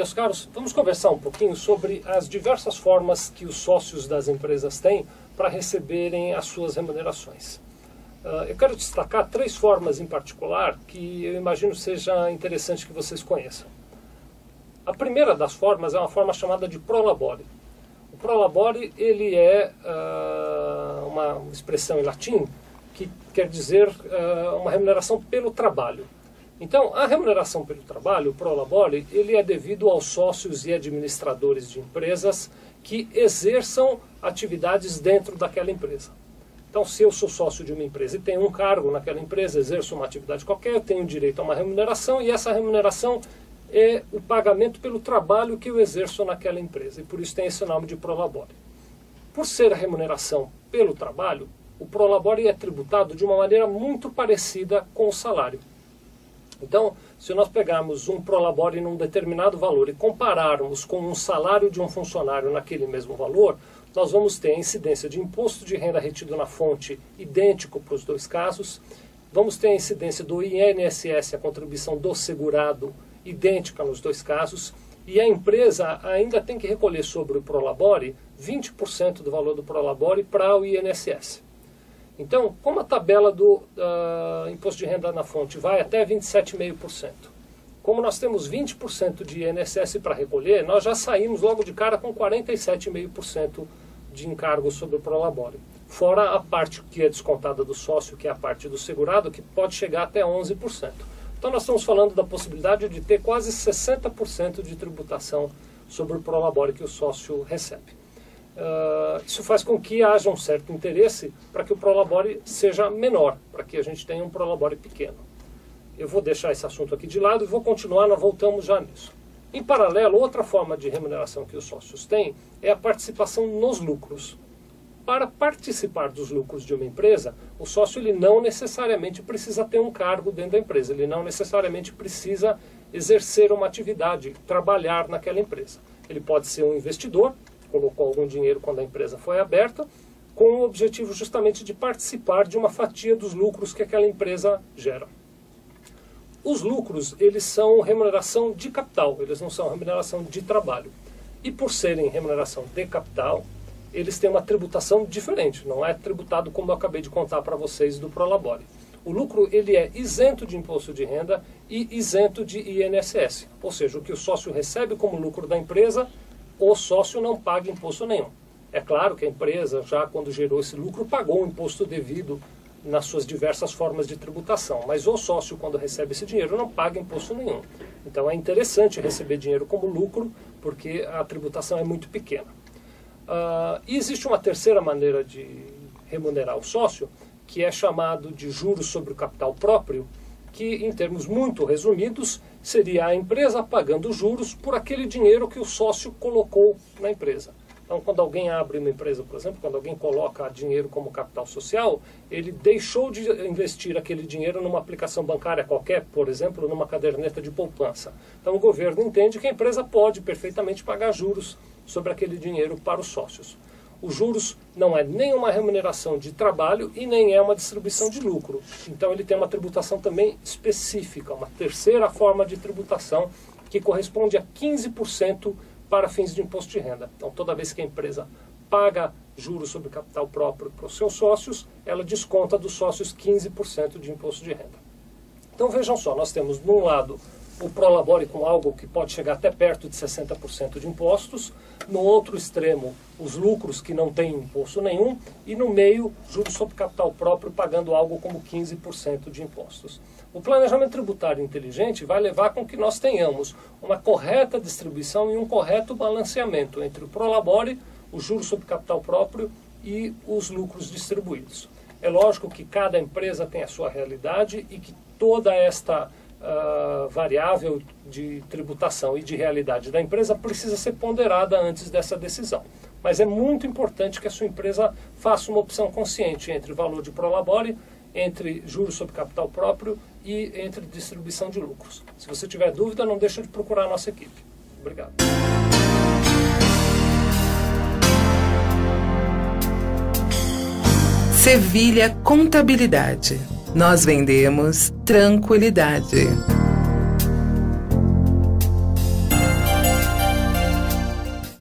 meus caros, vamos conversar um pouquinho sobre as diversas formas que os sócios das empresas têm para receberem as suas remunerações. Eu quero destacar 3 formas em particular que eu imagino seja interessante que vocês conheçam. A primeira das formas é uma forma chamada de prolabore. O prolabore ele é uma expressão em latim que quer dizer uma remuneração pelo trabalho. Então, a remuneração pelo trabalho, o prolabore, ele é devido aos sócios e administradores de empresas que exerçam atividades dentro daquela empresa. Então, se eu sou sócio de uma empresa e tenho um cargo naquela empresa, exerço uma atividade qualquer, eu tenho direito a uma remuneração e essa remuneração é o pagamento pelo trabalho que eu exerço naquela empresa. E por isso tem esse nome de prolabore. Por ser a remuneração pelo trabalho, o prolabore é tributado de uma maneira muito parecida com o salário. Então, se nós pegarmos um prolabore num determinado valor e compararmos com um salário de um funcionário naquele mesmo valor, nós vamos ter a incidência de imposto de renda retido na fonte idêntico para os 2 casos, vamos ter a incidência do INSS, a contribuição do segurado, idêntica nos 2 casos, e a empresa ainda tem que recolher sobre o prolabore 20% do valor do prolabore para o INSS. Então, como a tabela do imposto de renda na fonte vai até 27,5%, como nós temos 20% de INSS para recolher, nós já saímos logo de cara com 47,5% de encargo sobre o prolabore. Fora a parte que é descontada do sócio, que é a parte do segurado, que pode chegar até 11%. Então nós estamos falando da possibilidade de ter quase 60% de tributação sobre o prolabore que o sócio recebe. Isso faz com que haja um certo interesse para que o prolabore seja menor, para que a gente tenha um prolabore pequeno. Eu vou deixar esse assunto aqui de lado e vou continuar, nós voltamos já nisso. Em paralelo, outra forma de remuneração que os sócios têm é a participação nos lucros. Para participar dos lucros de uma empresa, o sócio ele não necessariamente precisa ter um cargo dentro da empresa, ele não necessariamente precisa exercer uma atividade, trabalhar naquela empresa. Ele pode ser um investidor, colocou algum dinheiro quando a empresa foi aberta, com o objetivo justamente de participar de uma fatia dos lucros que aquela empresa gera. Os lucros, eles são remuneração de capital, eles não são remuneração de trabalho. E por serem remuneração de capital, eles têm uma tributação diferente, não é tributado como eu acabei de contar para vocês do prolabore. O lucro ele é isento de imposto de renda e isento de INSS, ou seja, o que o sócio recebe como lucro da empresa, o sócio não paga imposto nenhum. É claro que a empresa, já quando gerou esse lucro, pagou o imposto devido nas suas diversas formas de tributação, mas o sócio, quando recebe esse dinheiro, não paga imposto nenhum. Então é interessante receber dinheiro como lucro, porque a tributação é muito pequena. E existe uma terceira maneira de remunerar o sócio, que é chamado de juros sobre o capital próprio, que, em termos muito resumidos, seria a empresa pagando juros por aquele dinheiro que o sócio colocou na empresa. Então, quando alguém abre uma empresa, por exemplo, quando alguém coloca dinheiro como capital social, ele deixou de investir aquele dinheiro numa aplicação bancária qualquer, por exemplo, numa caderneta de poupança. Então, o governo entende que a empresa pode perfeitamente pagar juros sobre aquele dinheiro para os sócios. Os juros não é nem uma remuneração de trabalho e nem é uma distribuição de lucro. Então ele tem uma tributação também específica, uma terceira forma de tributação que corresponde a 15% para fins de imposto de renda. Então toda vez que a empresa paga juros sobre capital próprio para os seus sócios, ela desconta dos sócios 15% de imposto de renda. Então vejam só, nós temos de um lado o prolabore com algo que pode chegar até perto de 60% de impostos, no outro extremo os lucros que não têm imposto nenhum e no meio juros sobre capital próprio pagando algo como 15% de impostos. O planejamento tributário inteligente vai levar com que nós tenhamos uma correta distribuição e um correto balanceamento entre o prolabore, os juros sobre capital próprio e os lucros distribuídos. É lógico que cada empresa tem a sua realidade e que toda esta variável de tributação e de realidade da empresa precisa ser ponderada antes dessa decisão. Mas é muito importante que a sua empresa faça uma opção consciente entre valor de prolabore, entre juros sobre capital próprio e entre distribuição de lucros. Se você tiver dúvida, não deixe de procurar a nossa equipe. Obrigado. Sevilha Contabilidade. Nós vendemos tranquilidade.